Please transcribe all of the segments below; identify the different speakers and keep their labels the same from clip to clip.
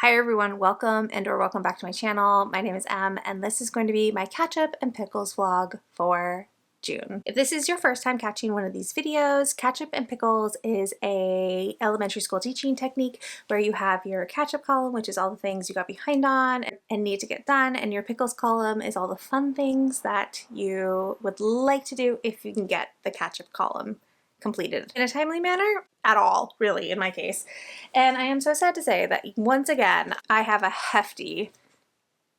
Speaker 1: Hi everyone, welcome or welcome back to my channel. My name is Em and this is going to be my ketchup and pickles vlog for June. If this is your first time catching one of these videos, ketchup and pickles is a elementary school teaching technique where you have your ketchup column, which is all the things you got behind on and need to get done, and your pickles column is all the fun things that you would like to do if you can get the ketchup column completed in a timely manner at all, really, in my case. And I am so sad to say that once again, I have a hefty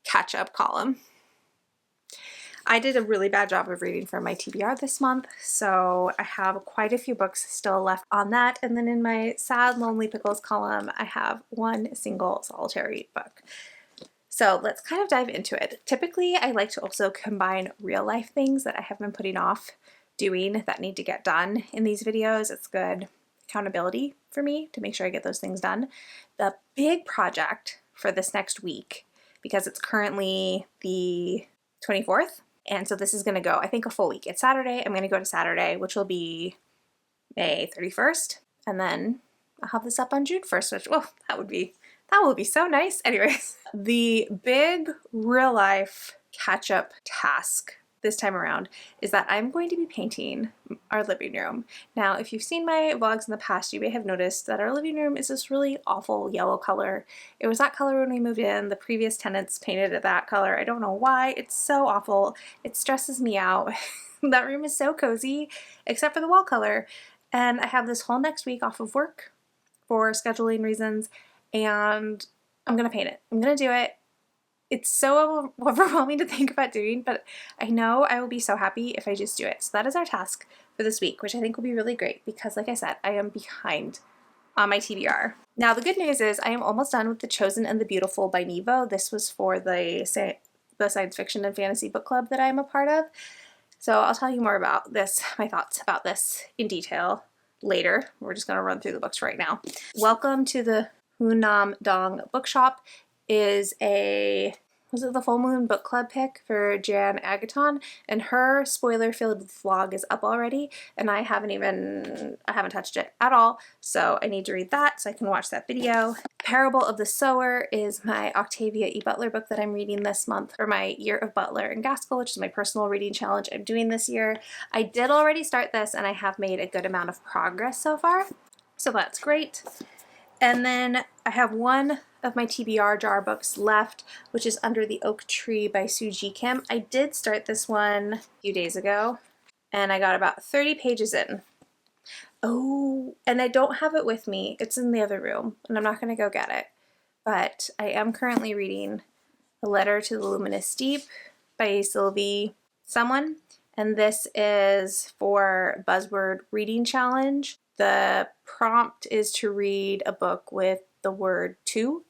Speaker 1: catch-up column. I did a really bad job of reading from my TBR this month, so I have quite a few books still left on that. And then in my sad, lonely pickles column, I have one single solitary book. So let's kind of dive into it. Typically, I like to also combine real life things that I have been putting off doing that need to get done in these videos. It's good accountability for me to make sure I get those things done. The big project for this next week, because it's currently the 24th, and so this is going to go, I think, a full week. It's Saturday. I'm going to go to Saturday, which will be May 31st, and then I'll have this up on June 1st, which, oh, that will be so nice. Anyways, the big real life catch-up task this time around is that I'm going to be painting our living room. Now, if you've seen my vlogs in the past, you may have noticed that our living room is this really awful yellow color. It was that color when we moved in. The previous tenants painted it that color. I don't know why. It's so awful. It stresses me out. That room is so cozy, except for the wall color. And I have this whole next week off of work for scheduling reasons, and I'm gonna paint it. I'm gonna do it. It's so overwhelming to think about doing, but I know I will be so happy if I just do it. So that is our task for this week, which I think will be really great because, like I said, I am behind on my TBR. Now, the good news is I am almost done with The Chosen and the Beautiful by Nevo. This was for the science fiction and fantasy book club that I'm a part of. So I'll tell you more about this, my thoughts about this in detail later. We're just going to run through the books right now. Welcome to the hyunum-dong bookshop is was it the Full Moon Book Club pick for Jan Agaton, and her spoiler-filled vlog is up already, and I haven't touched it at all, so I need to read that so I can watch that video. Parable of the Sower is my Octavia E. Butler book that I'm reading this month for my Year of Butler and Gaskell, which is my personal reading challenge I'm doing this year. I did already start this, and I have made a good amount of progress so far, so that's great. And then I have one of my TBR jar books left, which is Under the Oak Tree by Suji Kim. I did start this one a few days ago, and I got about 30 pages in. Oh, and I don't have it with me. It's in the other room, and I'm not going to go get it. But I am currently reading A Letter to the Luminous Deep by Sylvie someone, and this is for Buzzword Reading Challenge. The prompt is to read a book with the word "to"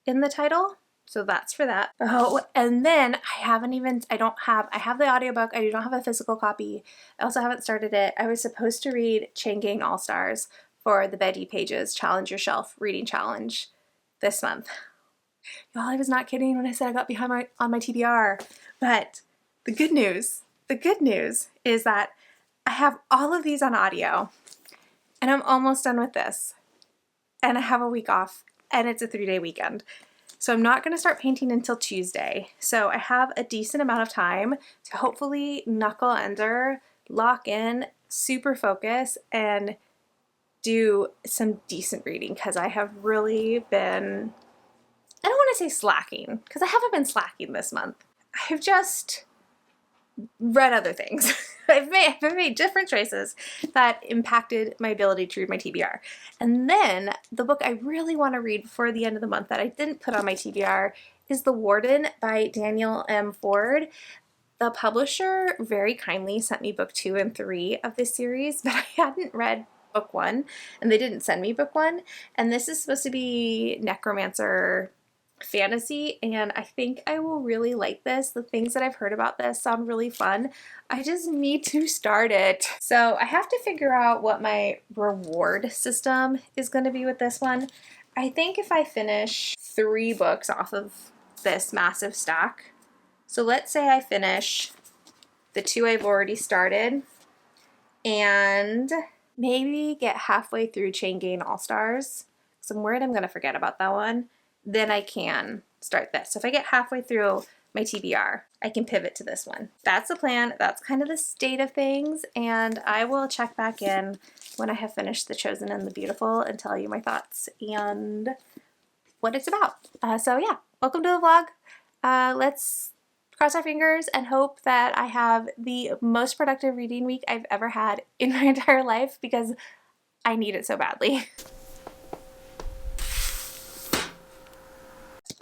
Speaker 1: in the title, so that's for that. Oh, and then I have the audiobook. I do not have a physical copy. I also haven't started it. I was supposed to read Chain Gang All Stars for the Betty Pages Challenge Your Shelf Reading Challenge this month. Y'all, I was not kidding when I said I got behind on my TBR. But the good news is that I have all of these on audio, and I'm almost done with this, and I have a week off, and it's a 3-day weekend. So I'm not going to start painting until Tuesday. So I have a decent amount of time to hopefully knuckle under, lock in, super focus, and do some decent reading, because I have really been, I don't want to say slacking, because I haven't been slacking this month. I've just read other things. I've made different choices that impacted my ability to read my TBR. And then the book I really want to read before the end of the month that I didn't put on my TBR is The Warden by Daniel M. Ford. The publisher very kindly sent me book 2 and 3 of this series, but I hadn't read book 1, and they didn't send me book 1. And this is supposed to be necromancer fantasy, and I think I will really like this. The things that I've heard about this sound really fun. I just need to start it. So I have to figure out what my reward system is going to be with this one. I think if I finish 3 books off of this massive stack, so let's say I finish the 2 I've already started and maybe get halfway through Chain Gang All Stars, because I'm worried I'm going to forget about that one. then I can start this. So if I get halfway through my TBR, I can pivot to this one. That's the plan. That's kind of the state of things, and I will check back in when I have finished The Chosen and the Beautiful and tell you my thoughts and what it's about. So yeah, welcome to the vlog. Let's cross our fingers and hope that I have the most productive reading week I've ever had in my entire life, because I need it so badly.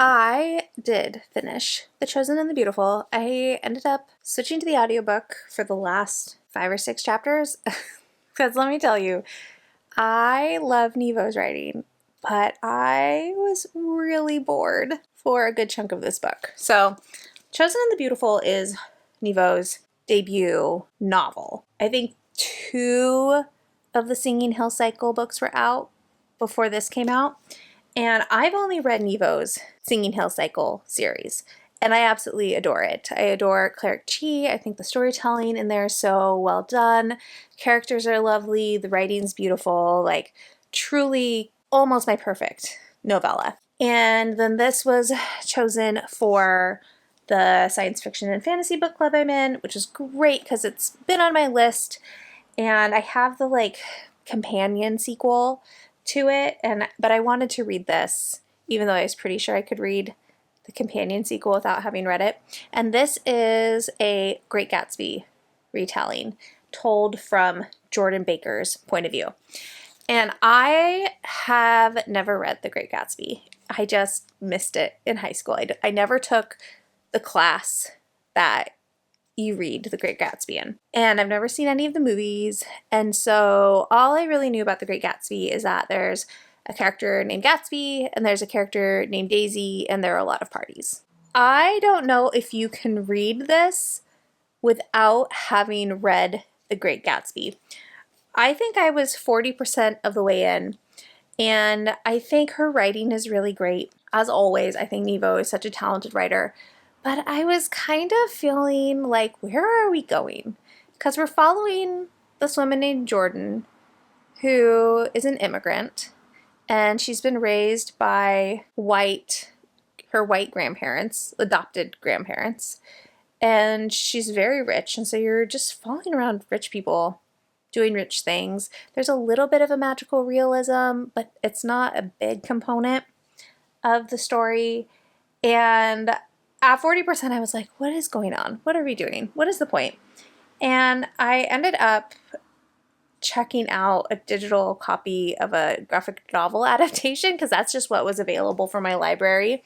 Speaker 1: I did finish The Chosen and the Beautiful. I ended up switching to the audiobook for the last 5 or 6 chapters because let me tell you, I love Nevo's writing, but I was really bored for a good chunk of this book. So Chosen and the Beautiful is Nevo's debut novel. I think 2 of the Singing Hill Cycle books were out before this came out, and I've only read Nevo's Singing Hill Cycle series, and I absolutely adore it. I adore Cleric Chi. I think the storytelling in there is so well done. Characters are lovely. The writing's beautiful. Like, truly almost my perfect novella. And then this was chosen for the science fiction and fantasy book club I'm in, which is great because it's been on my list, and I have the like companion sequel to it, but I wanted to read this even though I was pretty sure I could read the companion sequel without having read it. And this is a Great Gatsby retelling told from Jordan Baker's point of view. And I have never read The Great Gatsby. I just missed it in high school. I never took the class that you read The Great Gatsby in. And I've never seen any of the movies. And so all I really knew about The Great Gatsby is that there's a character named Gatsby and there's a character named Daisy, and there are a lot of parties. I don't know if you can read this without having read The Great Gatsby. I think I was 40% of the way in, and I think her writing is really great. As always, I think Nevo is such a talented writer, but I was kind of feeling like, where are we going? Because we're following this woman named Jordan, who is an immigrant, and she's been raised by her white grandparents, adopted grandparents, and she's very rich, and so you're just following around rich people doing rich things. There's a little bit of a magical realism, but it's not a big component of the story. And at 40%, I was like, what is going on? What are we doing? What is the point? And I ended up checking out a digital copy of a graphic novel adaptation, because that's just what was available for my library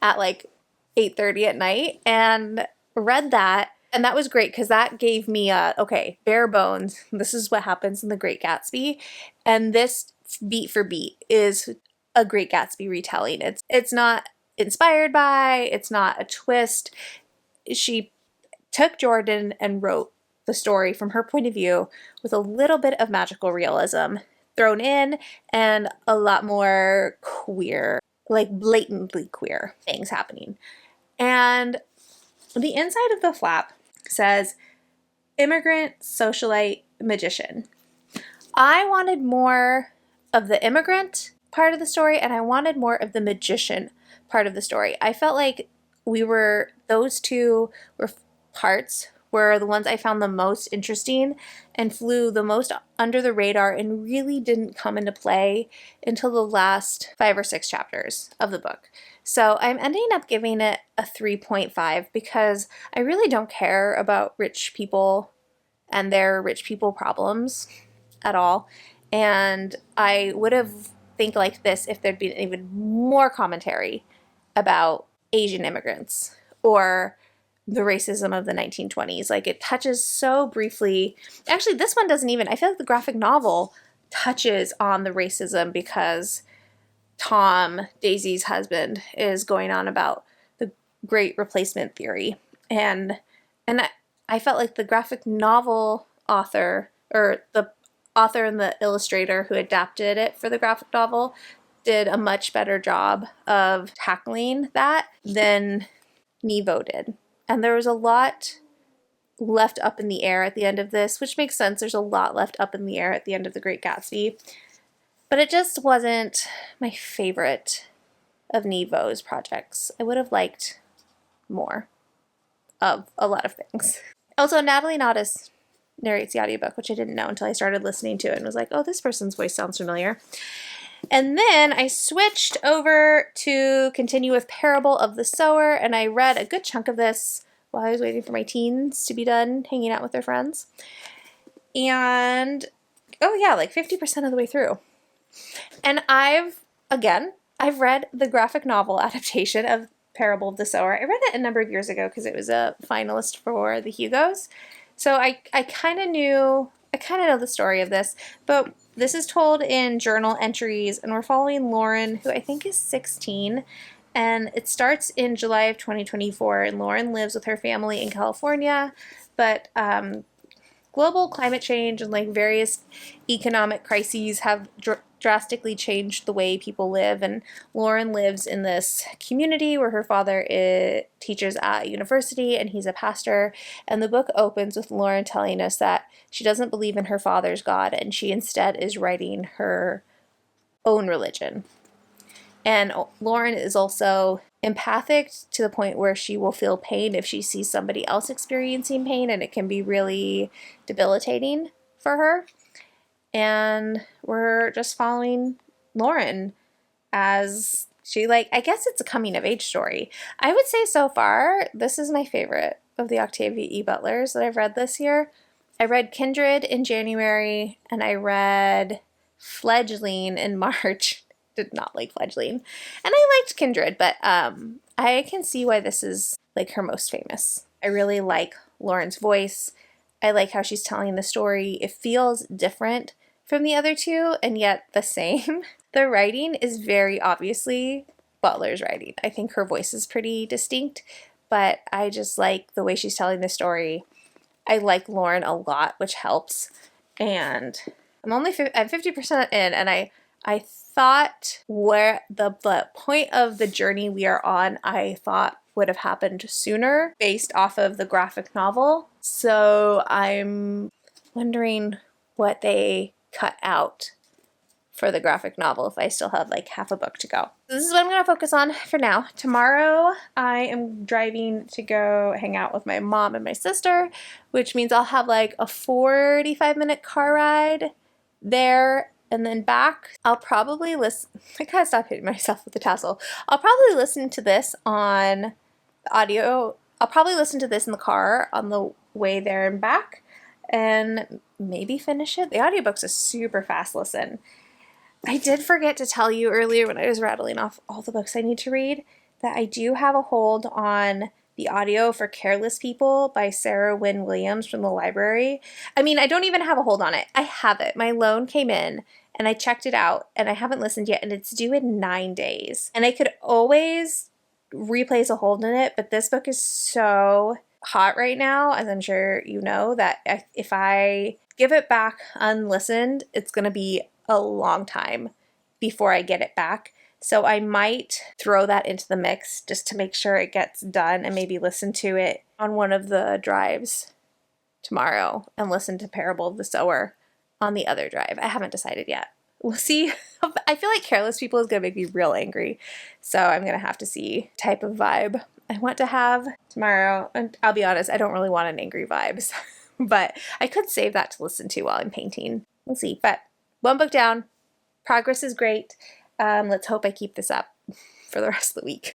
Speaker 1: at like 8:30 at night, and read that. And that was great because that gave me okay, bare bones, this is what happens in The Great Gatsby. And this, beat for beat, is a Great Gatsby retelling. It's not inspired by, it's not a twist. She took Jordan and wrote the story from her point of view with a little bit of magical realism thrown in and a lot more queer, like blatantly queer things happening. And the inside of the flap says, immigrant, socialite, magician. I wanted more of the immigrant part of the story, and I wanted more of the magician part of the story. I felt like those two parts were the ones I found the most interesting and flew the most under the radar and really didn't come into play until the last 5 or 6 chapters of the book. So I'm ending up giving it a 3.5 because I really don't care about rich people and their rich people problems at all. And I would have think like this if there'd been even more commentary about Asian immigrants or the racism of the 1920s. Like, it touches so briefly. Actually, this one doesn't even, I feel like the graphic novel touches on the racism because Tom, Daisy's husband, is going on about the great replacement theory. And I felt like the graphic novel author, or the author and the illustrator who adapted it for the graphic novel, did a much better job of tackling that than Nevo did. And there was a lot left up in the air at the end of this, which makes sense. There's a lot left up in the air at the end of The Great Gatsby. But it just wasn't my favorite of Nevo's projects. I would have liked more of a lot of things. Also, Natalie Naudus narrates the audiobook, which I didn't know until I started listening to it and was like, oh, this person's voice sounds familiar. And then I switched over to continue with Parable of the Sower, and I read a good chunk of this while I was waiting for my teens to be done hanging out with their friends. And, oh yeah, like 50% of the way through. And I've read the graphic novel adaptation of Parable of the Sower. I read it a number of years ago because it was a finalist for the Hugos. So I kind of know the story of this, but this is told in journal entries, and we're following Lauren, who I think is 16, and it starts in July of 2024, and Lauren lives with her family in California, but global climate change and like various economic crises have drastically changed the way people live, and Lauren lives in this community where her father teaches at university and he's a pastor, and the book opens with Lauren telling us that she doesn't believe in her father's God and she instead is writing her own religion. And Lauren is also empathic to the point where she will feel pain if she sees somebody else experiencing pain, and it can be really debilitating for her. And we're just following Lauren as she, like, I guess it's a coming of age story. I would say so far, this is my favorite of the Octavia E. Butlers that I've read this year. I read Kindred in January, and I read Fledgling in March. Did not like Fledgling. And I liked Kindred, but I can see why this is like her most famous. I really like Lauren's voice. I like how she's telling the story. It feels different from the other two, and yet the same. The writing is very obviously Butler's writing. I think her voice is pretty distinct, but I just like the way she's telling the story. I like Lauren a lot, which helps. And I'm 50% in, and I thought where the point of the journey we are on, I thought would have happened sooner based off of the graphic novel. So I'm wondering what they cut out for the graphic novel if I still have like half a book to go. This is what I'm going to focus on for now. Tomorrow I am driving to go hang out with my mom and my sister, which means I'll have like a 45-minute car ride there and then back. I'll probably listen. I gotta stop hitting myself with the tassel. I'll probably listen to this on the audio. I'll probably listen to this in the car on the way there and back, and maybe finish it. The audiobook's a super fast listen. I did forget to tell you earlier when I was rattling off all the books I need to read that I do have a hold on the audio for Careless People by Sarah Wynne Williams from the library. I mean, I don't even have a hold on it. I have it. My loan came in and I checked it out and I haven't listened yet, and it's due in 9 days. And I could always replace a hold in it, but this book is so hot right now, as I'm sure you know, that if I give it back unlistened, it's going to be a long time before I get it back. So I might throw that into the mix just to make sure it gets done, and maybe listen to it on one of the drives tomorrow and listen to Parable of the Sower on the other drive. I haven't decided yet. We'll see. I feel like Careless People is going to make me real angry. So I'm going to have to see type of vibe I want to have tomorrow. And I'll be honest, I don't really want an angry vibes, but I could save that to listen to while I'm painting. We'll see. But one book down. Progress is great. Let's hope I keep this up for the rest of the week.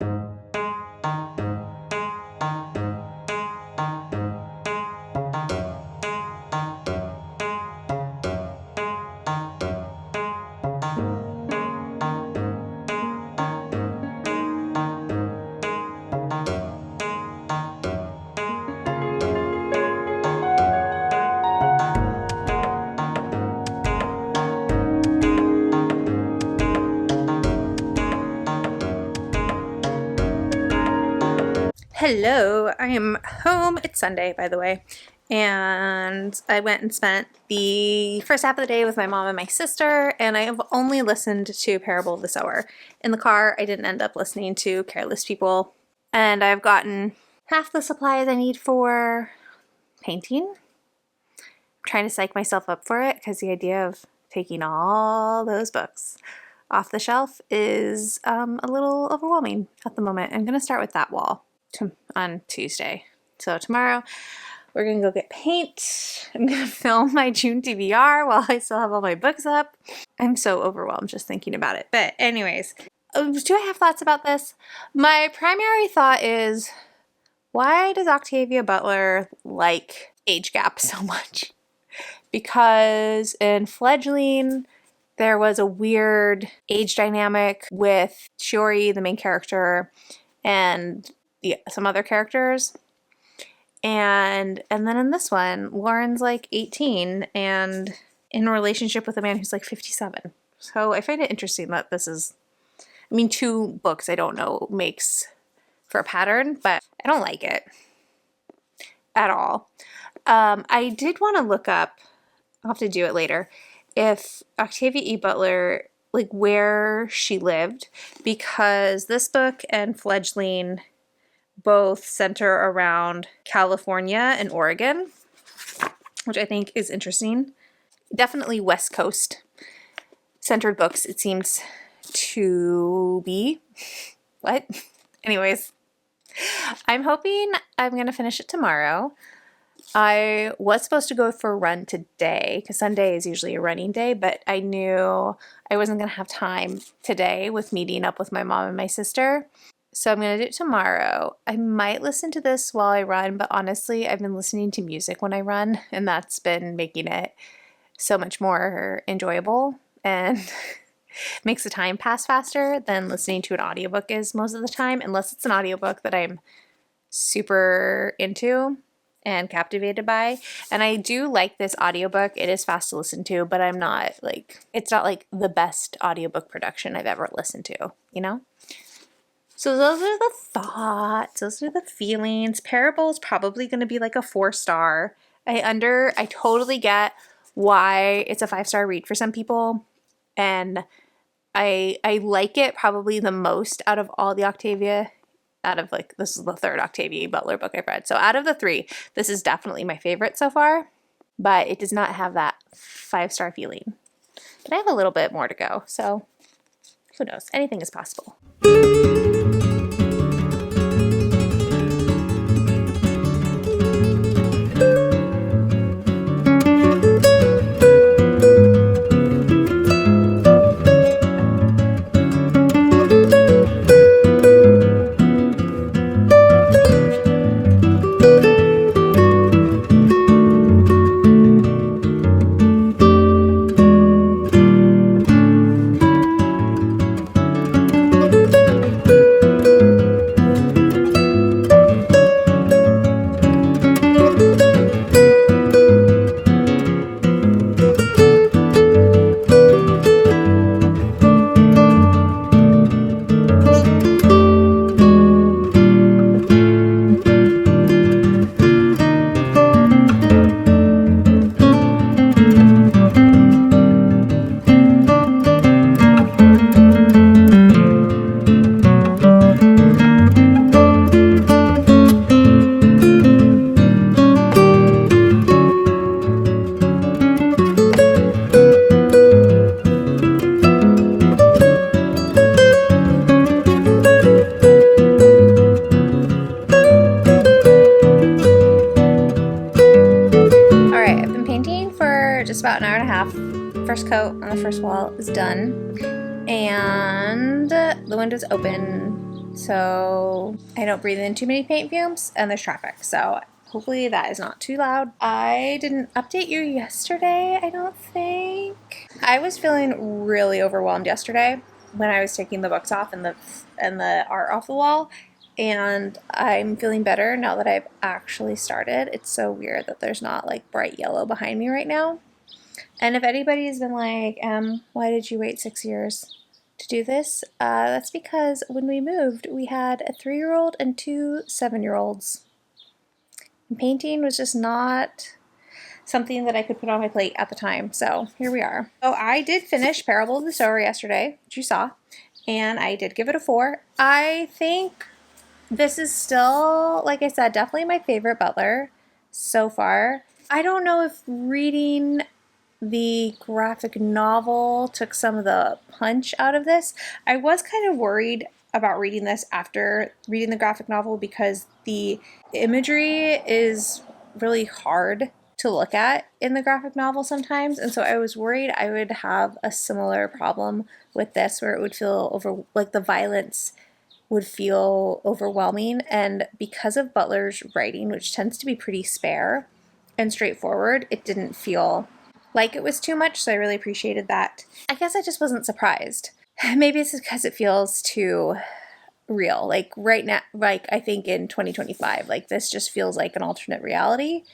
Speaker 1: Hello, I am home. It's Sunday, by the way, and I went and spent the first half of the day with my mom and my sister, and I have only listened to Parable of the Sower. In the car, I didn't end up listening to Careless People, and I've gotten half the supplies I need for painting. I'm trying to psych myself up for it, because the idea of taking all those books off the shelf is a little overwhelming at the moment. I'm gonna start with that wall on Tuesday. So tomorrow we're gonna go get paint. I'm gonna film my June TBR while I still have all my books up. I'm so overwhelmed just thinking about it. But anyways, do I have thoughts about this? My primary thought is, why does Octavia Butler like age gap so much? Because in Fledgling, there was a weird age dynamic with Shiori, the main character, and some other characters. And then in this one, Lauren's like 18 and in a relationship with a man who's like 57. So I find it interesting that this is, I mean, 2 books I don't know makes for a pattern, but I don't like it at all. I did want to look up, I'll have to do it later, if Octavia E. Butler, like where she lived, because this book and Fledgling both center around California and Oregon, which I think is interesting. Definitely West Coast centered books, it seems to be. What? Anyways, I'm hoping I'm going to finish it tomorrow. I was supposed to go for a run today because Sunday is usually a running day, but I knew I wasn't going to have time today with meeting up with my mom and my sister. So I'm going to do it tomorrow. I might listen to this while I run, but honestly, I've been listening to music when I run, and that's been making it so much more enjoyable and makes the time pass faster than listening to an audiobook is most of the time, unless it's an audiobook that I'm super into and captivated by. And I do like this audiobook. It is fast to listen to, but I'm not like, it's not like the best audiobook production I've ever listened to, you know? So those are the thoughts, those are the feelings. Parable is probably going to be like a 4-star. I totally get why it's a 5-star read for some people. And I like it probably the most out of all the Octavia, out of like, this is the 3rd Octavia Butler book I've read. So out of the 3, this is definitely my favorite so far, but it does not have that 5-star feeling. But I have a little bit more to go, so who knows? Anything is possible. Just about an hour and a half. First coat on the first wall is done, and the window's open so I don't breathe in too many paint fumes, and there's traffic, so hopefully that is not too loud. I didn't update you yesterday, I don't think. I was feeling really overwhelmed yesterday when I was taking the books off and the art off the wall, and I'm feeling better now that I've actually started. It's so weird that there's not like bright yellow behind me right now. And if anybody's been like, why did you wait 6 years to do this? That's because when we moved, we had a 3-year-old and 2 7-year-olds. And painting was just not something that I could put on my plate at the time, so here we are. So I did finish Parable of the Sower yesterday, which you saw, and I did give it a 4. I think this is still, like I said, definitely my favorite Butler so far. I don't know if reading the graphic novel took some of the punch out of this. I was kind of worried about reading this after reading the graphic novel because the imagery is really hard to look at in the graphic novel sometimes, and so I was worried I would have a similar problem with this where it would feel like the violence would feel overwhelming. And because of Butler's writing, which tends to be pretty spare and straightforward, it didn't feel like it was too much, so I really appreciated that. I guess I just wasn't surprised. Maybe it's because it feels too real. Like right now, like I think in 2025, like this just feels like an alternate reality.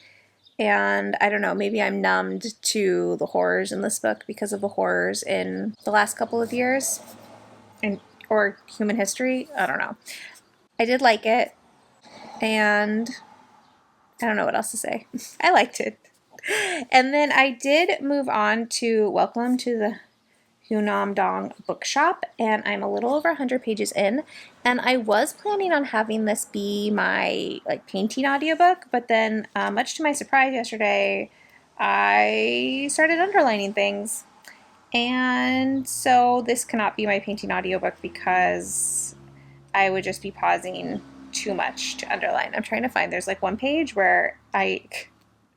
Speaker 1: And I don't know, maybe I'm numbed to the horrors in this book because of the horrors in the last couple of years or human history. I don't know. I did like it, and I don't know what else to say. I liked it. And then I did move on to Welcome to the hyunum-dong bookshop, and I'm a little over 100 pages in, and I was planning on having this be my painting audiobook, but then much to my surprise yesterday I started underlining things, and so this cannot be my painting audiobook because I would just be pausing too much to underline. I'm trying to find, there's like one page where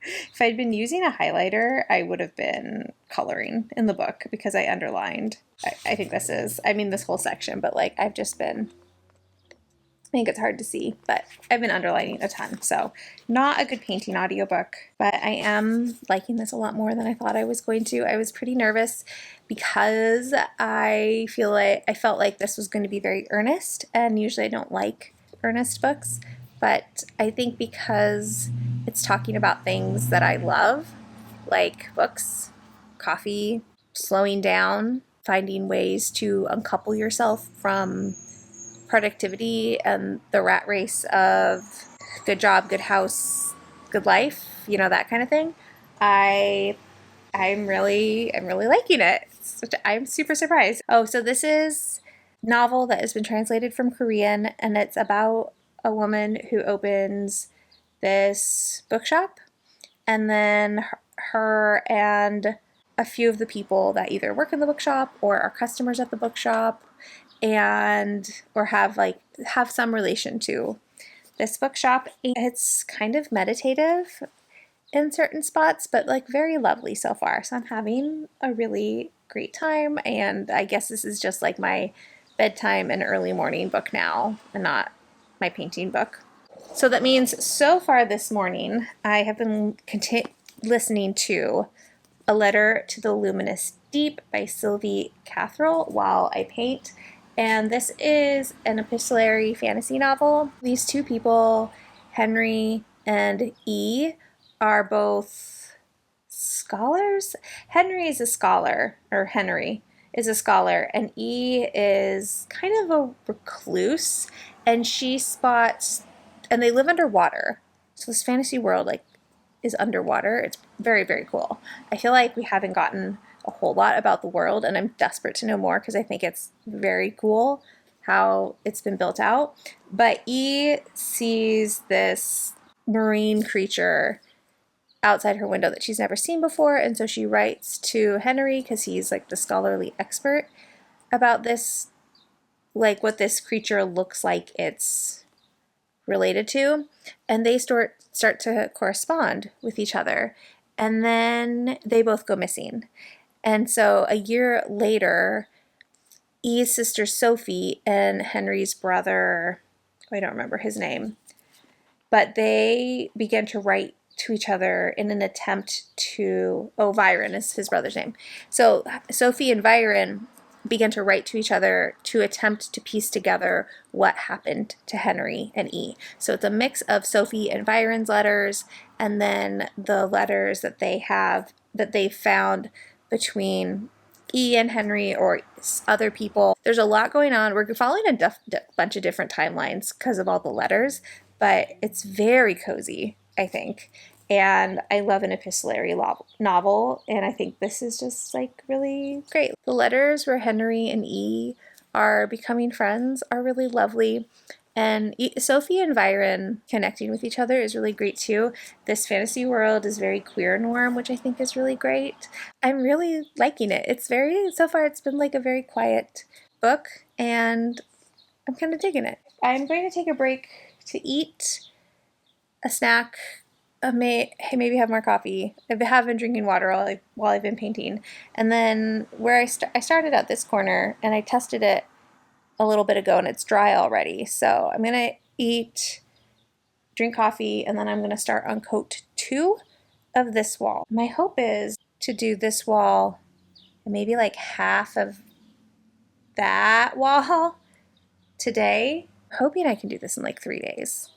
Speaker 1: if I'd been using a highlighter, I would have been coloring in the book because I underlined. I think this whole section, but like I think it's hard to see, but I've been underlining a ton. So not a good painting audiobook, but I am liking this a lot more than I thought I was going to. I was pretty nervous because I felt like this was going to be very earnest, and usually I don't like earnest books, but I think because it's talking about things that I love, like books, coffee, slowing down, finding ways to uncouple yourself from productivity and the rat race of good job, good house, good life, that kind of thing. I'm really liking it. I'm super surprised. Oh, so this is a novel that has been translated from Korean, and it's about a woman who opens this bookshop, and then her and a few of the people that either work in the bookshop or are customers at the bookshop or have some relation to this bookshop. It's kind of meditative in certain spots, but like very lovely so far. So I'm having a really great time, and I guess this is just like my bedtime and early morning book now and not my painting book. So that means so far this morning I have been listening to A Letter to the Luminous Deep by Sylvie Catherall while I paint. And this is an epistolary fantasy novel. These two people, Henry and E, are both scholars. Henry is a scholar, and E is kind of a recluse, and and they live underwater. So this fantasy world is underwater. It's very, very cool. I feel like we haven't gotten a whole lot about the world, and I'm desperate to know more because I think it's very cool how it's been built out. But E sees this marine creature outside her window that she's never seen before, and so she writes to Henry because he's like the scholarly expert about this, like what this creature looks like it's related to, and they start to correspond with each other, and then they both go missing. And so a year later, E's sister Sophie and Henry's brother, I don't remember his name, but they began to write to each other in an attempt to, Viren is his brother's name. So Sophie and Viren began to write to each other to attempt to piece together what happened to Henry and E. So it's a mix of Sophie and Viren's letters, and then the letters that they found between E and Henry or other people. There's a lot going on. We're following a bunch of different timelines because of all the letters, but it's very cozy, I think. And I love an epistolary novel, and I think this is just like really great. The letters where Henry and E are becoming friends are really lovely, And Sophie and Byron connecting with each other is really great too. This fantasy world is very queer and warm, which I think is really great. I'm really liking it. So far it's been like a very quiet book, and I'm kind of digging it. I'm going to take a break to eat a snack, maybe have more coffee. I have been drinking water while I've been painting. And then where I started at this corner, and I tested it a little bit ago, and it's dry already. So I'm gonna drink coffee, and then I'm gonna start on coat 2 of this wall. My hope is to do this wall and maybe like half of that wall today. I'm hoping I can do this in like 3 days,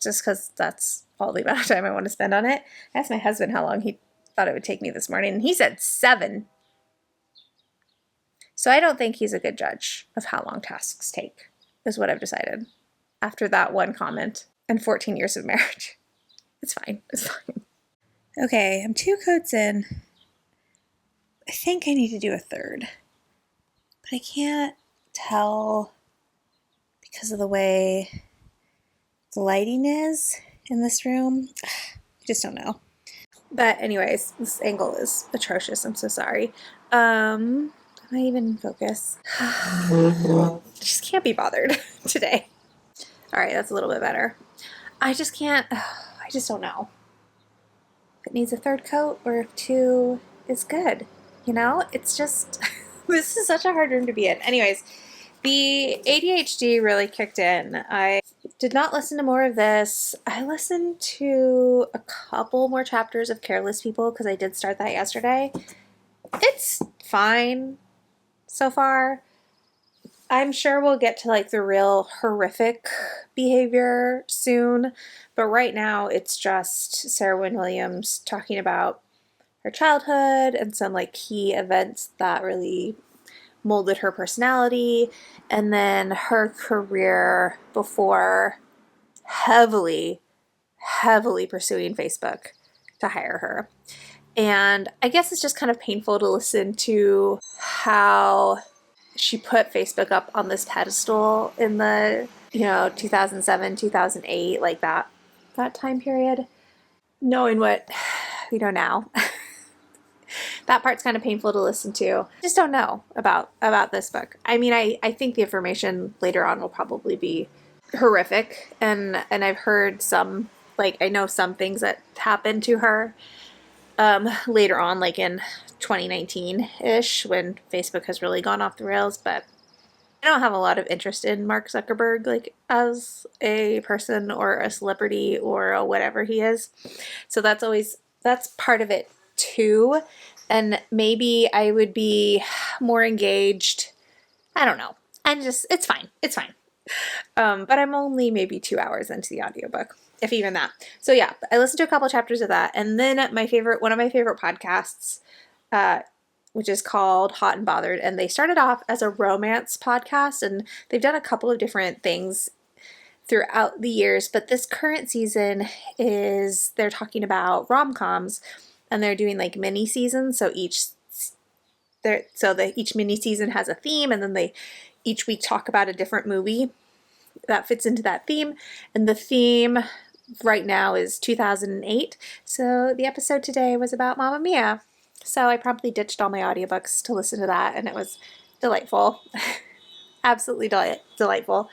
Speaker 1: just because that's all the amount of time I want to spend on it. I asked my husband how long he thought it would take me this morning, and he said 7. So I don't think he's a good judge of how long tasks take, is what I've decided after that one comment and 14 years of marriage. It's fine. It's fine. Okay, I'm 2 coats in. I think I need to do a 3rd, but I can't tell because of the way the lighting is in this room. I just don't know. But anyways, this angle is atrocious. I'm so sorry. Am I even in focus? Just can't be bothered today. All right, that's a little bit better. I just can't, I just don't know if it needs a 3rd coat or if 2 is good. You know, it's just, this is such a hard room to be in. Anyways, the ADHD really kicked in. I did not listen to more of this. I listened to a couple more chapters of Careless People because I did start that yesterday. It's fine so far. I'm sure we'll get to like the real horrific behavior soon, but right now it's just Sarah Wynne Williams talking about her childhood and some like key events that really molded her personality, and then her career before heavily pursuing Facebook to hire her. And I guess it's just kind of painful to listen to how she put Facebook up on this pedestal in the, 2007, 2008, like that time period, knowing what we know now. That part's kind of painful to listen to. Just don't know about this book. I mean, I think the information later on will probably be horrific, and I've heard some, like, I know some things that happened to her later on, like in 2019-ish, when Facebook has really gone off the rails, but I don't have a lot of interest in Mark Zuckerberg, like, as a person or a celebrity or a whatever he is. So that's part of it too. And maybe I would be more engaged. I don't know. It's fine. It's fine. But I'm only maybe 2 hours into the audiobook, if even that. So yeah, I listened to a couple chapters of that. And then one of my favorite podcasts, which is called Hot and Bothered. And they started off as a romance podcast, and they've done a couple of different things throughout the years. But this current season they're talking about rom-coms, and they're doing like mini seasons. So each mini season has a theme, and then they each week talk about a different movie that fits into that theme. And the theme right now is 2008. So the episode today was about Mamma Mia. So I promptly ditched all my audiobooks to listen to that, and it was delightful. Absolutely delightful.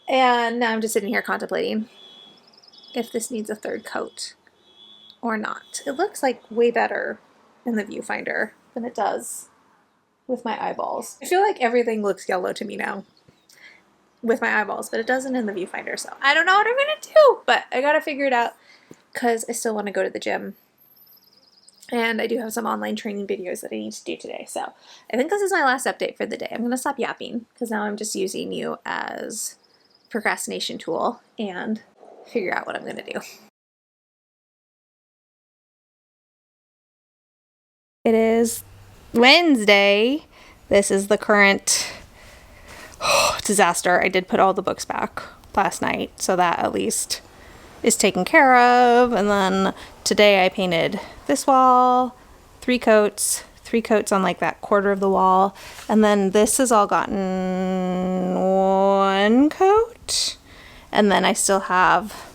Speaker 1: And now I'm just sitting here contemplating if this needs a 3rd coat or not. It looks like way better in the viewfinder than it does with my eyeballs. I feel like everything looks yellow to me now with my eyeballs, but it doesn't in the viewfinder. So I don't know what I'm gonna do, but I gotta figure it out because I still want to go to the gym. And I do have some online training videos that I need to do today. So I think this is my last update for the day. I'm gonna stop yapping because now I'm just using you as a procrastination tool and figure out what I'm gonna do. It is Wednesday. This is the current disaster. I did put all the books back last night, so that at least is taken care of. And then today I painted this wall, 3 coats on like that quarter of the wall. And then this has all gotten 1 coat. out. And then I still have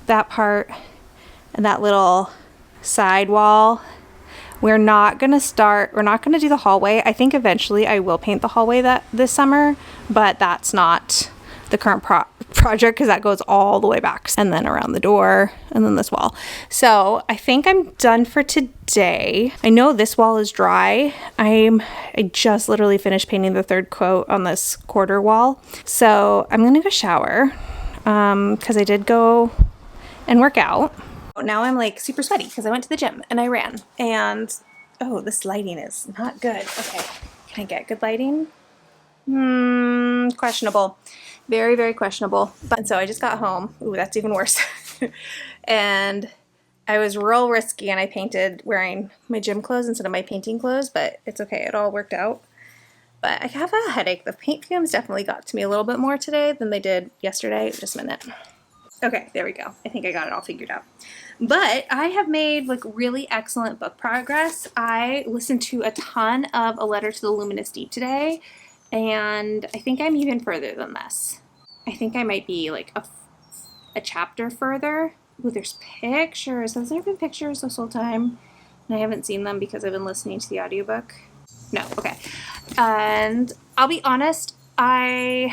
Speaker 1: that part and that little side wall. We're not gonna do the hallway. I think eventually I will paint the hallway this summer, but that's not the current project because that goes all the way back and then around the door and then this wall. So I think I'm done for today. I know this wall is dry. I just literally finished painting the third coat on this quarter wall. So I'm gonna go shower because I did go and work out. Now I'm like super sweaty because I went to the gym and I ran, and oh, this lighting is not good. Okay, can I get good lighting? Questionable. Very, very questionable. But so I just got home. Ooh, that's even worse. And I was real risky and I painted wearing my gym clothes instead of my painting clothes, but it's okay. It all worked out. But I have a headache. The paint fumes definitely got to me a little bit more today than they did yesterday. Just a minute. Okay, there we go. I think I got it all figured out. But I have made like really excellent book progress. I listened to a ton of A Letter to the Luminous Deep today, and I think I'm even further than this. I think I might be like a chapter further. Ooh, there's pictures. Has there been pictures this whole time? And I haven't seen them because I've been listening to the audiobook. No, okay. And I'll be honest, I'm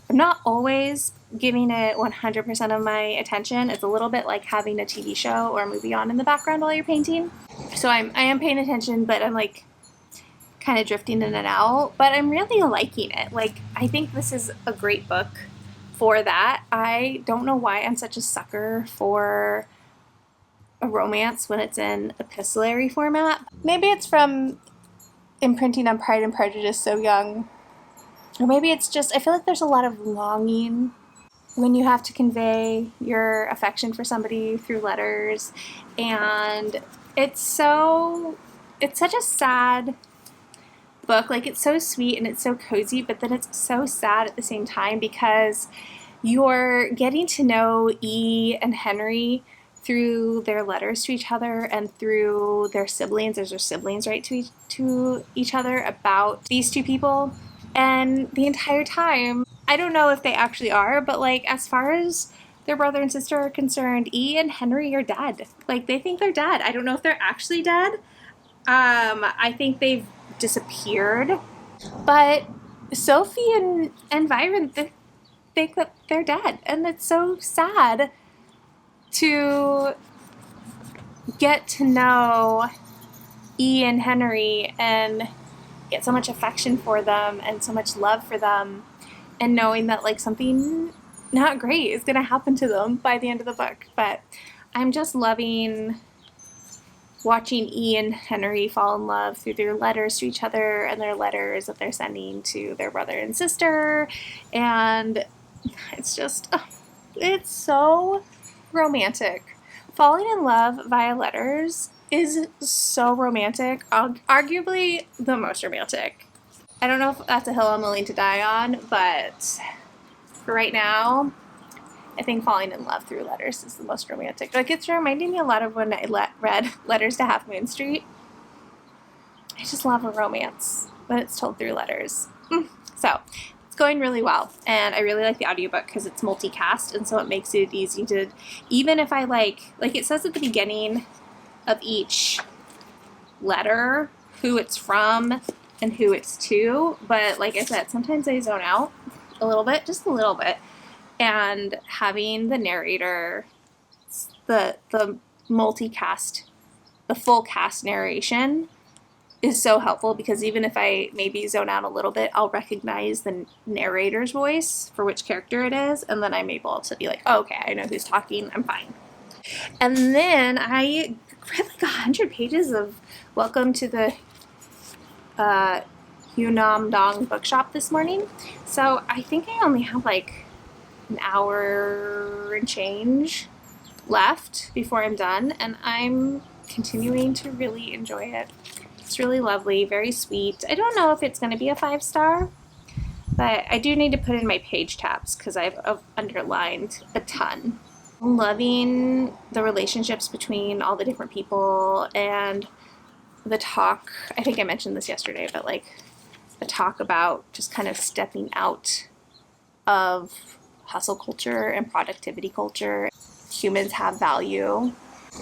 Speaker 1: not always giving it 100% of my attention. It's a little bit like having a TV show or a movie on in the background while you're painting. So I am paying attention, but I'm like kind of drifting in and out. But I'm really liking it. Like, I think this is a great book for that. I don't know why I'm such a sucker for a romance when it's in epistolary format. Maybe it's from imprinting on Pride and Prejudice so young. Or maybe it's just, I feel like there's a lot of longing when you have to convey your affection for somebody through letters. And it's such a sad book. Like, it's so sweet and it's so cozy, but then it's so sad at the same time because you're getting to know E and Henry through their letters to each other and through their siblings. Their siblings write to each other about these two people. And the entire time, I don't know if they actually are, but like as far as their brother and sister are concerned, E and Henry are dead. Like, they think they're dead. I don't know if they're actually dead. I think they've disappeared. But Sophie and Byron think that they're dead. And it's so sad to get to know E and Henry and get so much affection for them and so much love for them, and knowing that like something not great is going to happen to them by the end of the book. But I'm just loving watching E and Henry fall in love through their letters to each other and their letters that they're sending to their brother and sister. And it's just, it's so romantic. Falling in love via letters is so romantic, arguably the most romantic. I don't know if that's a hill I'm willing to die on, but for right now, I think falling in love through letters is the most romantic. Like, it's reminding me a lot of when I read Letters to Half Moon Street. I just love a romance when it's told through letters. So it's going really well, and I really like the audiobook because it's multicast, and so it makes it easy to, even if I like it says at the beginning of each letter who it's from and who it's to, but like I said, sometimes I zone out a little bit, just a little bit, and having the narrator, the multicast, the full cast narration is so helpful, because even if I maybe zone out a little bit, I'll recognize the narrator's voice for which character it is, and then I'm able to be like, oh, okay, I know who's talking, I'm fine. And then I read like 100 pages of Welcome to the hyunum-dong bookshop this morning. So I think I only have like an hour and change left before I'm done, and I'm continuing to really enjoy it. It's really lovely, very sweet. I don't know if it's going to be a 5-star, but I do need to put in my page tabs because I've underlined a ton. I'm loving the relationships between all the different people and the talk. I think I mentioned this yesterday, but like the talk about just kind of stepping out of hustle culture and productivity culture. Humans have value,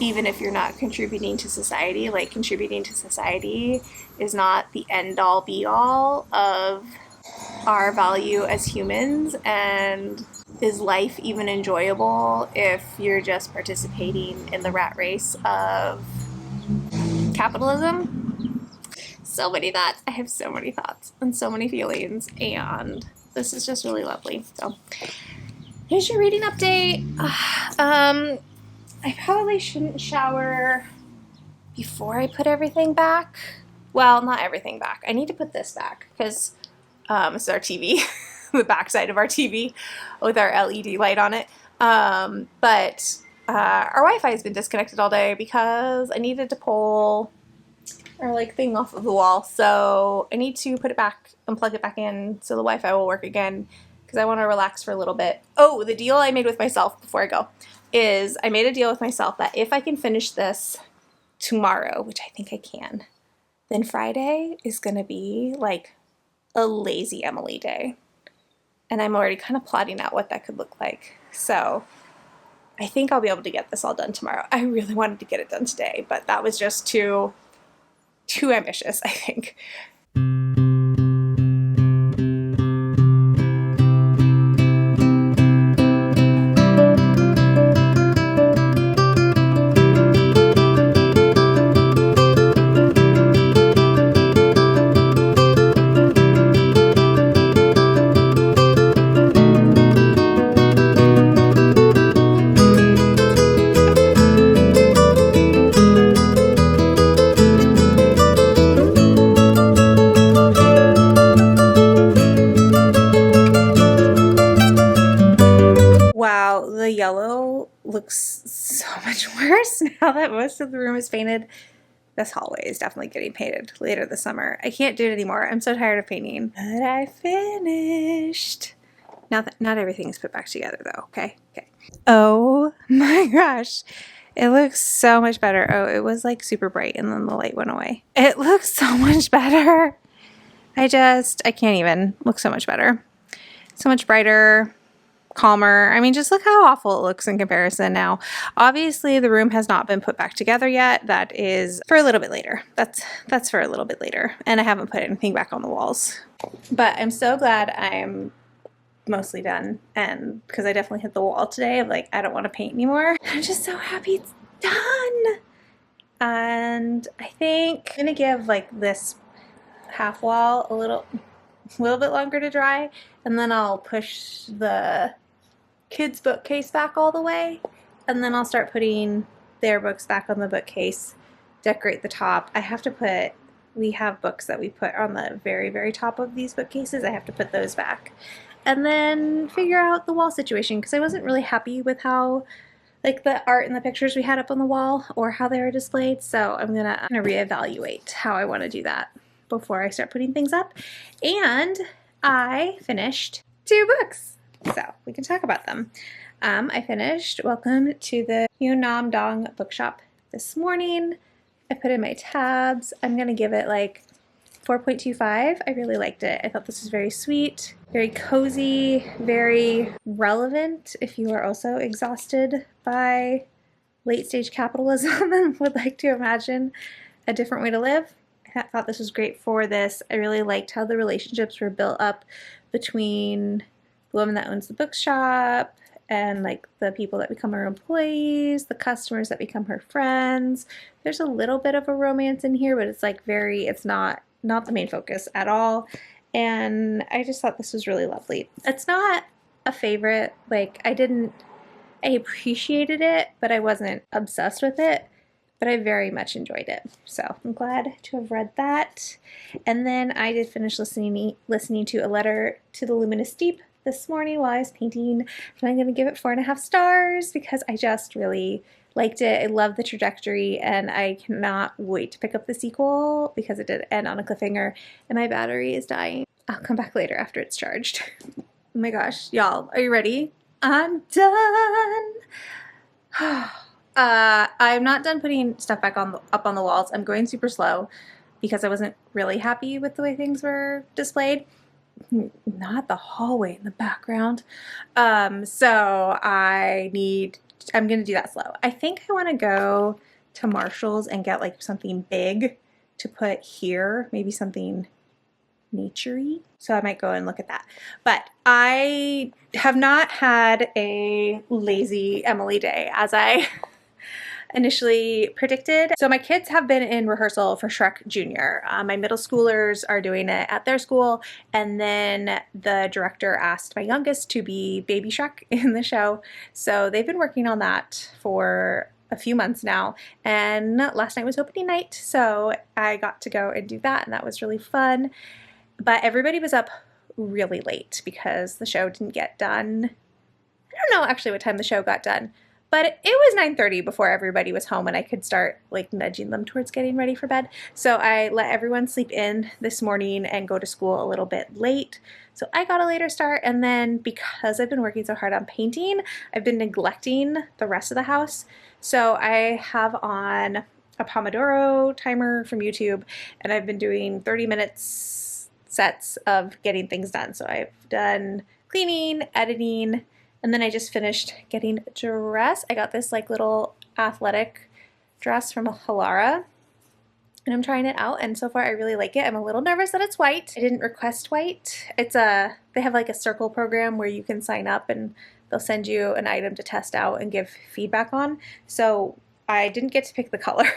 Speaker 1: even if you're not contributing to society. Like, contributing to society is not the end-all be-all of our value as humans. And is life even enjoyable if you're just participating in the rat race of capitalism? So many thoughts. I have so many thoughts and so many feelings, and this is just really lovely. So here's your reading update. I probably shouldn't shower before I put everything back. Well, not everything back. I need to put this back because this is our TV, the backside of our TV with our LED light on it. But our Wi-Fi has been disconnected all day because I needed to pull our like thing off of the wall. So I need to put it back and plug it back in so the Wi-Fi will work again because I want to relax for a little bit. Oh, the deal I made with myself before I go is I made a deal with myself that if I can finish this tomorrow, which I think I can, then Friday is going to be like a lazy Emily day. And I'm already kind of plotting out what that could look like. So I think I'll be able to get this all done tomorrow. I really wanted to get it done today, but that was just too ambitious, I think. Wow, the yellow looks so much worse now that most of the room is painted. This hallway is definitely getting painted later this summer. I can't do it anymore. I'm so tired of painting. But I finished. Now that not everything is put back together though, okay? Okay. Oh my gosh. It looks so much better. Oh, it was like super bright and then the light went away. It looks so much better. I can't even. Looks so much better. So much brighter, calmer. I mean, just look how awful it looks in comparison now. Obviously, the room has not been put back together yet. That is for a little bit later. That's for a little bit later. And I haven't put anything back on the walls. But I'm so glad I'm mostly done, and because I definitely hit the wall today of like, I don't want to paint anymore. I'm just so happy it's done. And I think I'm gonna give like this half wall a little bit longer to dry, and then I'll push the kids' bookcase back all the way, and then I'll start putting their books back on the bookcase, decorate the top. We have books that we put on the very, very top of these bookcases. I have to put those back. And then figure out the wall situation, because I wasn't really happy with how like the art and the pictures we had up on the wall or how they were displayed. So I'm gonna reevaluate how I want to do that before I start putting things up. And I finished 2 books, so we can talk about them. I finished Welcome to the Hyunum-dong bookshop this morning. I put in my tabs. I'm gonna give it like 4.25. I really liked it. I thought this was very sweet, very cozy, very relevant if you are also exhausted by late-stage capitalism and would like to imagine a different way to live. I thought this was great for this. I really liked how the relationships were built up between the woman that owns the bookshop and like the people that become her employees, the customers that become her friends. There's a little bit of a romance in here, but it's like it's not the main focus at all. And I just thought this was really lovely. It's not a favorite. Like I appreciated it, but I wasn't obsessed with it. But I very much enjoyed it. So I'm glad to have read that. And then I did finish listening to A Letter to the Luminous Deep this morning while I was painting. And I'm going to give it 4.5 stars because I just really liked it. I love the trajectory and I cannot wait to pick up the sequel because it did end on a cliffhanger and my battery is dying. I'll come back later after it's charged. Oh my gosh, y'all, are you ready? I'm done. I'm not done putting stuff back up on the walls. I'm going super slow because I wasn't really happy with the way things were displayed. not the hallway in the background. So I'm gonna do that slow. I think I want to go to Marshall's and get like something big to put here, maybe something naturey. So I might go and look at that. But I have not had a lazy Emily day as I initially predicted. So my kids have been in rehearsal for Shrek Jr. My middle schoolers are doing it at their school, and then the director asked my youngest to be Baby Shrek in the show. So they've been working on that for a few months now, and last night was opening night, so I got to go and do that, and that was really fun. But everybody was up really late because the show didn't get done. I don't know actually what time the show got done, but it was 9:30 before everybody was home and I could start like nudging them towards getting ready for bed. So I let everyone sleep in this morning and go to school a little bit late. So I got a later start, and then because I've been working so hard on painting, I've been neglecting the rest of the house. So I have on a Pomodoro timer from YouTube, and I've been doing 30 minutes sets of getting things done. So I've done cleaning, editing, and then I just finished getting dressed. I got this like little athletic dress from Halara, and I'm trying it out, and so far I really like it. I'm a little nervous that it's white. I didn't request white. They have like a circle program where you can sign up and they'll send you an item to test out and give feedback on. So I didn't get to pick the color.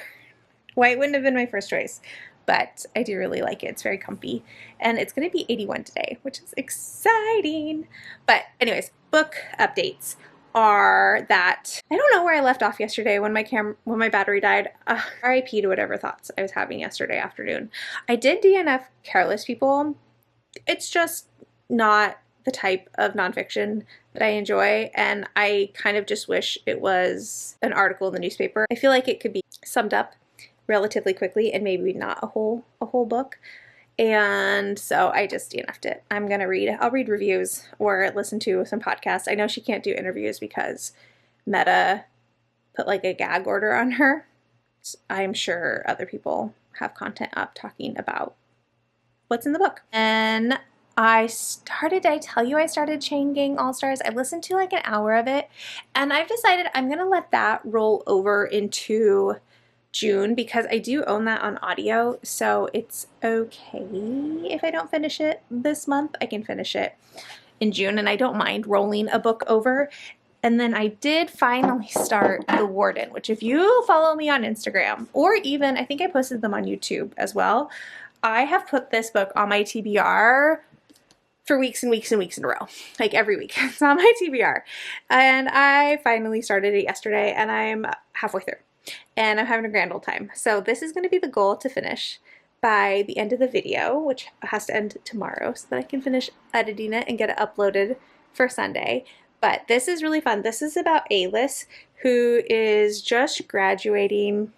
Speaker 1: White wouldn't have been my first choice, but I do really like it. It's very comfy, and it's going to be 81 today, which is exciting. But anyways, book updates are that I don't know where I left off yesterday when my battery died. RIP to whatever thoughts I was having yesterday afternoon. I did DNF Careless People. It's just not the type of nonfiction that I enjoy, and I kind of just wish it was an article in the newspaper. I feel like it could be summed up relatively quickly and maybe not a whole book, and so I just DNF'd it. I'll read reviews or listen to some podcasts. I know she can't do interviews because Meta put like a gag order on her. I'm sure other people have content up talking about what's in the book. And did I tell you I started Chain Gang All-Stars? I listened to like an hour of it, and I've decided I'm gonna let that roll over into June because I do own that on audio, so it's okay if I don't finish it this month. I can finish it in June, and I don't mind rolling a book over. And then I did finally start The Warden, which if you follow me on Instagram, or even I think I posted them on YouTube as well, I have put this book on my TBR for weeks and weeks and weeks in a row, like every week. It's on my TBR, and I finally started it yesterday, and I'm halfway through. And I'm having a grand old time. So this is going to be the goal, to finish by the end of the video, which has to end tomorrow so that I can finish editing it and get it uploaded for Sunday. But this is really fun. This is about Alice, who is just graduating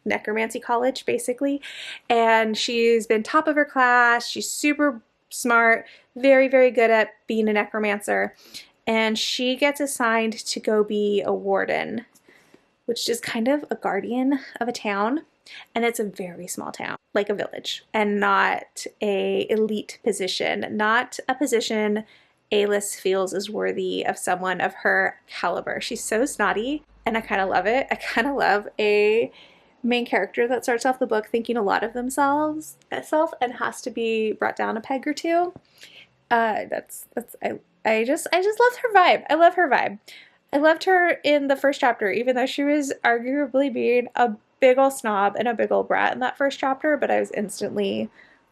Speaker 1: necromancy college, basically. And she's been top of her class. She's super smart, very, very good at being a necromancer. And she gets assigned to go be a warden, which is kind of a guardian of a town, and it's a very small town, like a village, and not a elite position, not a position Alice feels is worthy of someone of her caliber. She's so snotty, and I kind of love it. I kind of love a main character that starts off the book thinking a lot of themselves and has to be brought down a peg or two. I just loved her vibe. I love her vibe. I loved her in the first chapter, even though she was arguably being a big ol' snob and a big ol' brat in that first chapter, but I was instantly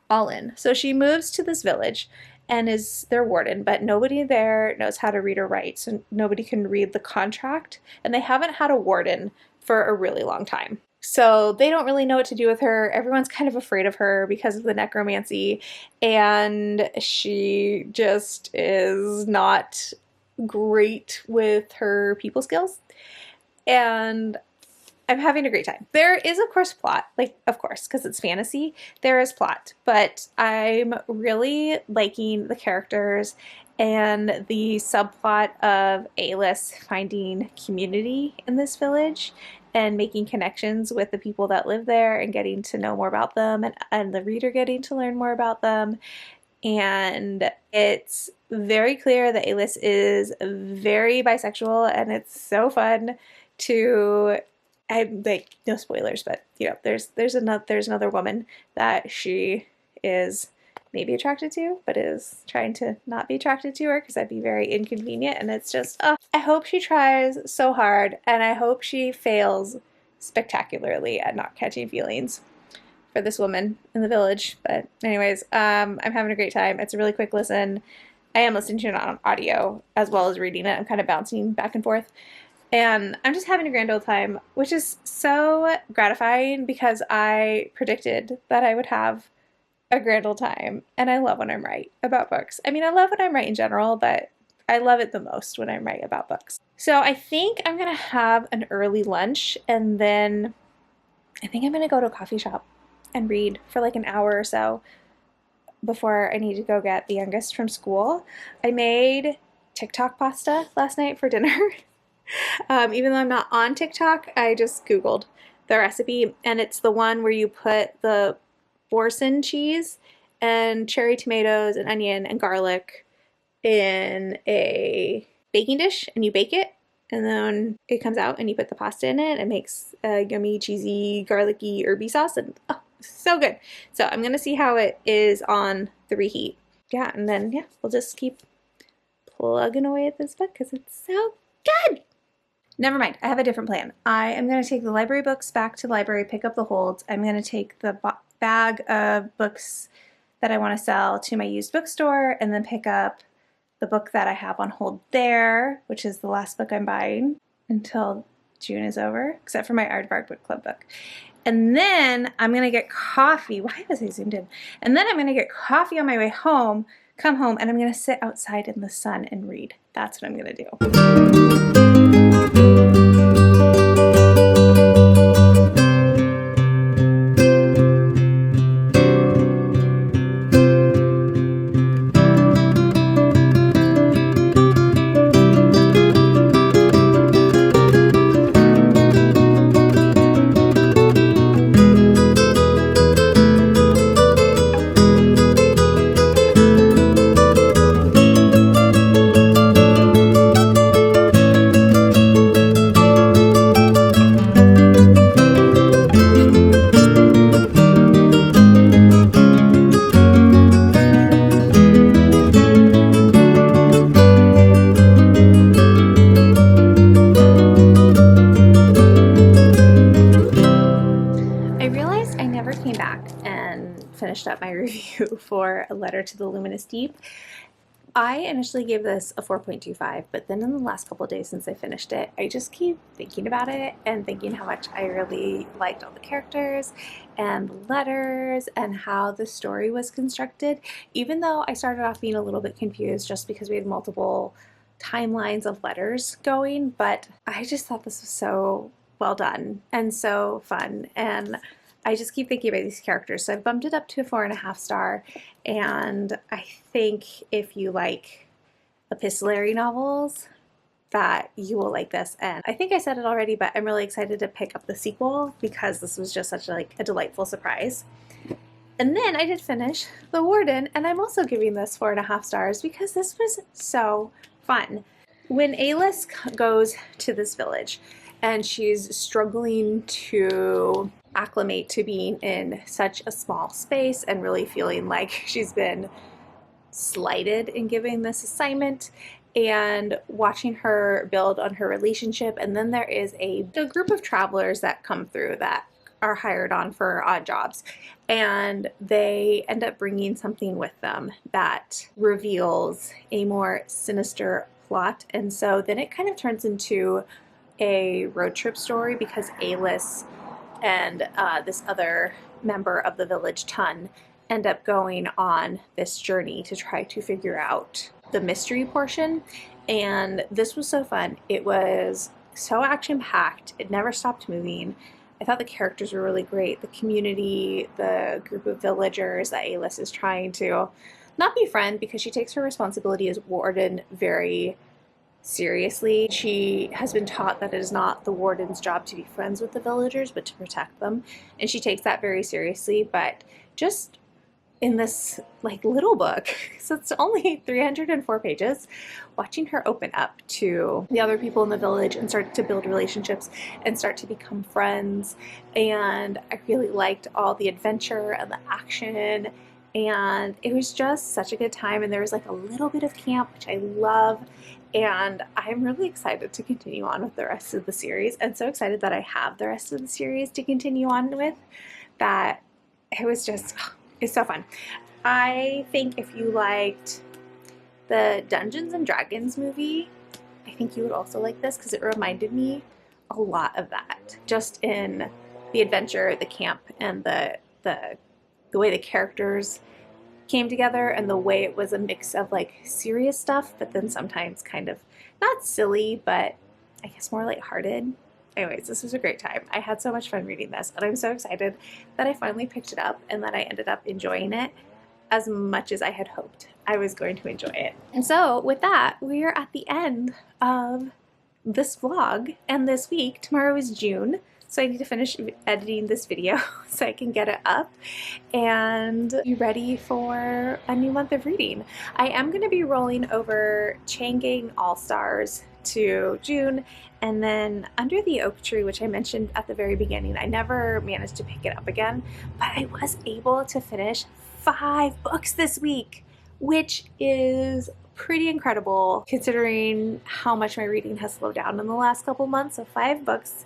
Speaker 1: all in. So she moves to this village and is their warden, but nobody there knows how to read or write, so nobody can read the contract, and they haven't had a warden for a really long time. So they don't really know what to do with her. Everyone's kind of afraid of her because of the necromancy, and she just is not great with her people skills, and I'm having a great time. There is of course plot, of course, because it's fantasy, there is plot, but I'm really liking the characters and the subplot of Alice finding community in this village and making connections with the people that live there and getting to know more about them, and the reader getting to learn more about them. and it's very clear that A-list is very bisexual, and it's so fun to, I'm like, no spoilers, but you know, there's another woman that she is maybe attracted to, but is trying to not be attracted to her because that'd be very inconvenient. And it's just, I hope she tries so hard, and I hope she fails spectacularly at not catching feelings for this woman in the village. But anyways, I'm having a great time. It's a really quick listen. I am listening to it on audio as well as reading it. I'm kind of bouncing back and forth. And I'm just having a grand old time, which is so gratifying because I predicted that I would have a grand old time. And I love when I'm right about books. I mean, I love when I'm right in general, but I love it the most when I'm right about books. So I think I'm going to have an early lunch, and then I think I'm going to go to a coffee shop and read for like an hour or so before I need to go get the youngest from school. I made TikTok pasta last night for dinner. Even though I'm not on TikTok, I just Googled the recipe, and it's the one where you put the Boursin cheese and cherry tomatoes and onion and garlic in a baking dish, and you bake it, and then it comes out and you put the pasta in it. It makes a yummy, cheesy, garlicky, herby sauce, and oh, so good. So I'm gonna see how it is on the reheat. Yeah, and then yeah, we'll just keep plugging away at this book because it's so good. Never mind, I have a different plan. I am going to take the library books back to the library, pick up the holds. I'm going to take the bag of books that I want to sell to my used bookstore, and then pick up the book that I have on hold there, which is the last book I'm buying until June is over, except for my Aardvark Book Club book. And then I'm going to get coffee. Why was I zoomed in? And then I'm going to get coffee on my way home, come home, and I'm going to sit outside in the sun and read. That's what I'm going to do. Finished up my review for A Letter to the Luminous Deep. I initially gave this a 4.25, but then in the last couple of days since I finished it, I just keep thinking about it and thinking how much I really liked all the characters and the letters and how the story was constructed, even though I started off being a little bit confused just because we had multiple timelines of letters going, but I just thought this was so well done and so fun, and I just keep thinking about these characters. So I've bumped it up to a 4.5 star, and I think if you like epistolary novels that you will like this. And I think I said it already, but I'm really excited to pick up the sequel because this was just such a delightful surprise. And then I did finish The Warden, and I'm also giving this 4.5 stars because this was so fun. When A-list goes to this village and she's struggling to acclimate to being in such a small space and really feeling like she's been slighted in giving this assignment, and watching her build on her relationship. And then there is a group of travelers that come through that are hired on for odd jobs, and they end up bringing something with them that reveals a more sinister plot. And so then it kind of turns into a road trip story because A-list and this other member of the village, Tun, end up going on this journey to try to figure out the mystery portion. And this was so fun. It was so action-packed. It never stopped moving. I thought the characters were really great. The community, the group of villagers that A-list is trying to not befriend, because she takes her responsibility as warden very seriously. She has been taught that it is not the warden's job to be friends with the villagers, but to protect them. And she takes that very seriously, but just in this like little book, so it's only 304 pages, watching her open up to the other people in the village and start to build relationships and start to become friends. And I really liked all the adventure and the action, and it was just such a good time. And there was like a little bit of camp, which I love, and I'm really excited to continue on with the rest of the series, and so excited that I have the rest of the series to continue on with, that it was just, it's so fun. I think if you liked the Dungeons and Dragons movie, I think you would also like this, because it reminded me a lot of that, just in the adventure, the camp, and the way the characters came together, and the way it was a mix of like serious stuff, but then sometimes kind of not silly, but I guess more lighthearted. Anyways, this was a great time. I had so much fun reading this, and I'm so excited that I finally picked it up and that I ended up enjoying it as much as I had hoped I was going to enjoy it. And so with that, we are at the end of this vlog, and this week, tomorrow is June, so I need to finish editing this video so I can get it up and be ready for a new month of reading. I am going to be rolling over Chang'e All-Stars to June, and then Under the Oak Tree, which I mentioned at the very beginning, I never managed to pick it up again, but I was able to finish 5 books this week, which is pretty incredible considering how much my reading has slowed down in the last couple months. So 5 books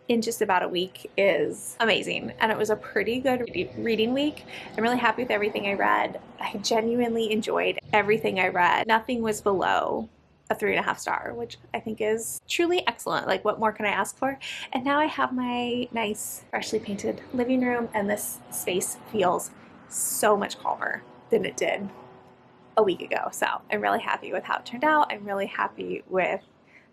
Speaker 1: in just about a week is amazing, and it was a pretty good reading week. I'm really happy with everything I read. I genuinely enjoyed everything I read. Nothing was below a 3.5 star, which I think is truly excellent. Like, what more can I ask for? And now I have my nice freshly painted living room, and this space feels so much calmer than it did a week ago. So I'm really happy with how it turned out. I'm really happy with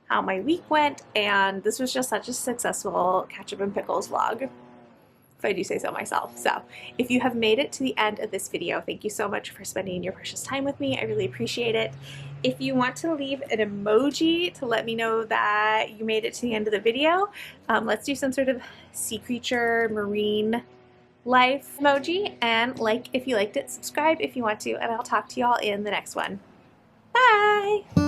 Speaker 1: how my week went, and this was just such a successful Ketchup and Pickles vlog, if I do say so myself. So if you have made it to the end of this video, thank you so much for spending your precious time with me. I really appreciate it. If you want to leave an emoji to let me know that you made it to the end of the video, let's do some sort of sea creature, marine life emoji, and like if you liked it, subscribe if you want to, and I'll talk to y'all in the next one. Bye!